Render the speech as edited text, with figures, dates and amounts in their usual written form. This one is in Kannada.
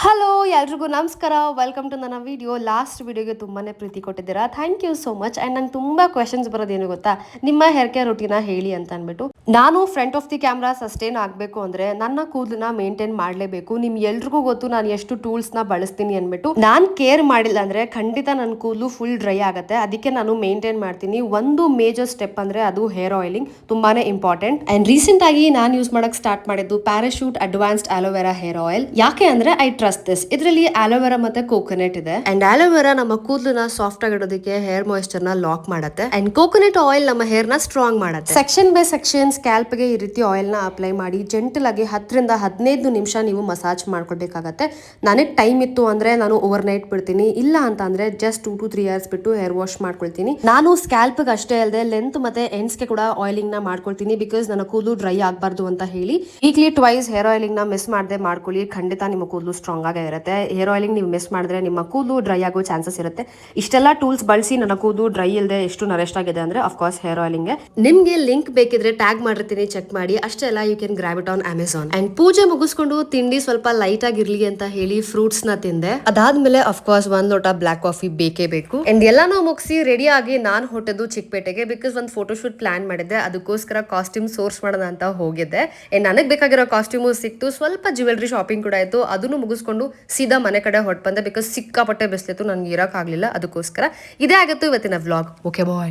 ಹಲೋ ಎಲ್ರಿಗೂ ನಮಸ್ಕಾರ. ವೆಲ್ಕಮ್ ಟು ನನ್ನ ವಿಡಿಯೋ. ಲಾಸ್ಟ್ ವಿಡಿಯೋಗೆ ತುಂಬಾ ಪ್ರೀತಿ ಕೊಟ್ಟಿದ್ದೀರಾ. Thank you so much. And ನಂಗೆ ತುಂಬ ಕ್ವೆಶನ್ಸ್ ಬರೋದೇನು ಗೊತ್ತಾ, ನಿಮ್ಮ ಹೇರ್ ಕೇರ್ ರುಟೀನ ಹೇಳಿ ಅಂತ ಅಂದ್ಬಿಟ್ಟು. ನಾನು front of the camera sustain ಆಗಬೇಕು ಅಂದರೆ ನನ್ನ ಕೂದಲನ್ನ ಮೇಂಟೈನ್ ಮಾಡಲೇಬೇಕು. ನಿಮ್ಗೆ ಎಲ್ರಿಗೂ ಗೊತ್ತು ನಾನು ಎಷ್ಟು ಟೂಲ್ಸ್ನ ಬಳಸ್ತೀನಿ ಅಂದ್ಬಿಟ್ಟು. ನಾನು ಕೇರ್ ಮಾಡಿಲ್ಲ ಅಂದರೆ ಖಂಡಿತ ನನ್ನ ಕೂದಲು ಫುಲ್ ಡ್ರೈ ಆಗುತ್ತೆ. ಅದಕ್ಕೆ ನಾನು ಮೇಂಟೈನ್ ಮಾಡ್ತೀನಿ. ಒಂದು ಮೇಜರ್ ಸ್ಟೆಪ್ ಅಂದರೆ ಅದು ಹೇರ್ ಆಯಿಲಿಂಗ್, ತುಂಬಾ ಇಂಪಾರ್ಟೆಂಟ್. ಆ್ಯಂಡ್ ರೀಸೆಂಟ್ ಆಗಿ ನಾನು ಯೂಸ್ ಮಾಡೋಕ್ಕೆ ಸ್ಟಾರ್ಟ್ ಮಾಡಿದ್ದು parachute advanced aloe vera hair oil. ಯಾಕೆ ಅಂದರೆ ಐ ಟ್ರಸ್ಟ್ ದಿಸ್. ಇದರಲ್ಲಿ ಆಲೋವೆರಾ ಮತ್ತೆ ಕೋಕೋನಟ್ ಇದೆ. ಅಂಡ್ ಆಲೋವೆರಾ ನಮ್ಮ ಕೂದಲನ್ನ ಸಾಫ್ಟ್ ಆಗಿಡೋದಕ್ಕೆ, ಹೇರ್ ಮಾಯಿಸ್ಚರ್ ನ ಲಾಕ್ ಮಾಡುತ್ತೆ. ಅಂಡ್ ಕೋಕೋನಟ್ ಆಯಿಲ್ ನಮ್ಮ ಹೇರ್ ನ ಸ್ಟ್ರಾಂಗ್ ಮಾಡುತ್ತೆ. ಸೆಕ್ಷನ್ ಬೈ ಸೆಕ್ಷನ್ ಸ್ಕ್ಯಾಲ್ಪ್ ಗೆ ಈ ರೀತಿ ಆಯಿಲ್ ನ ಅಪ್ಲೈ ಮಾಡಿ ಜೆಂಟಲ್ ಆಗಿ 10 ರಿಂದ 15 ನಿಮಿಷ ನೀವು ಮಸಾಜ್ ಮಾಡ್ಕೊಳ್ಬೇಕಾಗತ್ತೆ. ನನಗೆ ಟೈಮ್ ಇತ್ತು ಅಂದ್ರೆ ನಾನು ಓವರ್ ನೈಟ್ ಬಿಡ್ತೀನಿ. ಇಲ್ಲ ಅಂತ ಅಂದ್ರೆ ಜಸ್ಟ್ 2 to 3 hours ಬಿಟ್ಟು ಹೇರ್ ವಾಶ್ ಮಾಡ್ಕೊಳ್ತೀನಿ. ನಾನು ಸ್ಕ್ಯಾಲ್ಪ್ ಗೆ ಅಷ್ಟೇ ಅಲ್ಲದೆ ಲೆಂತ್ ಮತ್ತೆ ಎಂಡ್ಸ್ ಗೆ ಕೂಡ ಆಯಿಲಿಂಗ್ ನ ಮಾಡ್ಕೊಳ್ತೀನಿ. ಬಿಕಾಸ್ ನನ್ನ ಕೂದಲು ಡ್ರೈ ಆಗಬಾರ್ದು ಅಂತ ಹೇಳಿ. ವೀಕ್ಲಿ ಟ್ವೈಸ್ ಹೇರ್ ಆಯಿಲಿಂಗ್ ನ ಮಿಸ್ ಮಾಡದೆ ಮಾಡ್ಕೊಳ್ಳಿ. ಖಂಡಿತ ನಿಮ್ಮ ಕೂದಲು ಸ್ಟ್ರಾಂಗ್ ಆಗಿ ಇರುತ್ತೆ. ಹೇರ್ ಆಯಿಲಿಂಗ್ ನೀವು ಮಿಸ್ ಮಾಡಿದ್ರೆ ನಿಮ್ಮ ಕೂದಲು ಡ್ರೈ ಆಗೋ ಚಾನ್ಸಸ್ ಇರುತ್ತೆ. ಇಷ್ಟೆಲ್ಲ ಟೂಲ್ಸ್ ಬಳಸಿ ನನ್ನ ಕೂದಲು ಡ್ರೈ ಇಲ್ಲದೆ ಎಷ್ಟು ನರೆಸ್ಟ್ ಆಗಿದೆ ಅಂದ್ರೆ ಅಫ್ಕೋರ್ಸ್ ಹೇರ್ ಆಯಿಲಿಂಗ್. ನಿಮ್ಗೆ ಲಿಂಕ್ ಬೇಕಿದ್ರೆ ಟ್ಯಾಗ್ ಮಾಡಿರ್ತೀನಿ, ಚೆಕ್ ಮಾಡಿ. ಅಷ್ಟೇ ಅಲ್ಲ, you can grab it on Amazon. And ಪೂಜೆ ಮುಗಿಸ್ಕೊಂಡು ತಿಂಡಿ ಸ್ವಲ್ಪ ಲೈಟ್ ಆಗಿರ್ಲಿ ಅಂತ ಹೇಳಿ ಫ್ರೂಟ್ಸ್ ನ ತಿಂದೆ. ಅದಾದ್ಮೇಲೆ ಅಫ್ಕೋರ್ಸ್ 1 ಲೋಟ ಬ್ಲಾಕ್ ಕಾಫಿ ಬೇಕೇ ಬೇಕು. ಅಂಡ್ ಎಲ್ಲಾನು ಮುಗಿಸಿ ರೆಡಿ ಆಗಿ ನಾನು ಹೊಟ್ಟದ್ದು ಚಿಕ್ಕಪೇಟೆಗೆ. ಬಿಕಾಸ್ ಒಂದು ಫೋಟೋಶೂಟ್ ಪ್ಲಾನ್ ಮಾಡಿದ್ದೆ. ಅದಕ್ಕೋಸ್ಕರ ಕಾಸ್ಟ್ಯೂಮ್ ಸೋರ್ಸ್ ಮಾಡೋಣ ಅಂತ ಹೋಗಿದ್ದೆ. ನನಗೆ ಬೇಕಾಗಿರೋ ಕಾಸ್ಟ್ಯೂಮು ಸಿಕ್ತು. ಸ್ವಲ್ಪ ಜ್ಯುವೆಲ್ರಿ ಶಾಪಿಂಗ್ ಕೂಡ ಆಯ್ತು. ಅದನ್ನು ಮುಗಿಸ್ಕೊಂಡು ಸೀದಾ ಮನೆ ಕಡೆ ಹೊಟ್ಟು ಬಂದೆ. ಬಿಕಾಸ್ ಸಿಕ್ಕಾಪಟ್ಟೆ ಬಿಸ್ಲಿತ್ತು, ನನಗೆ ಇರೋಕ್ಕಾಗಲಿಲ್ಲ. ಅದಕ್ಕೋಸ್ಕರ ಇದೇ ಆಗಿತ್ತು ಇವತ್ತಿನ ವ್ಲಾಗ್. Okay bye.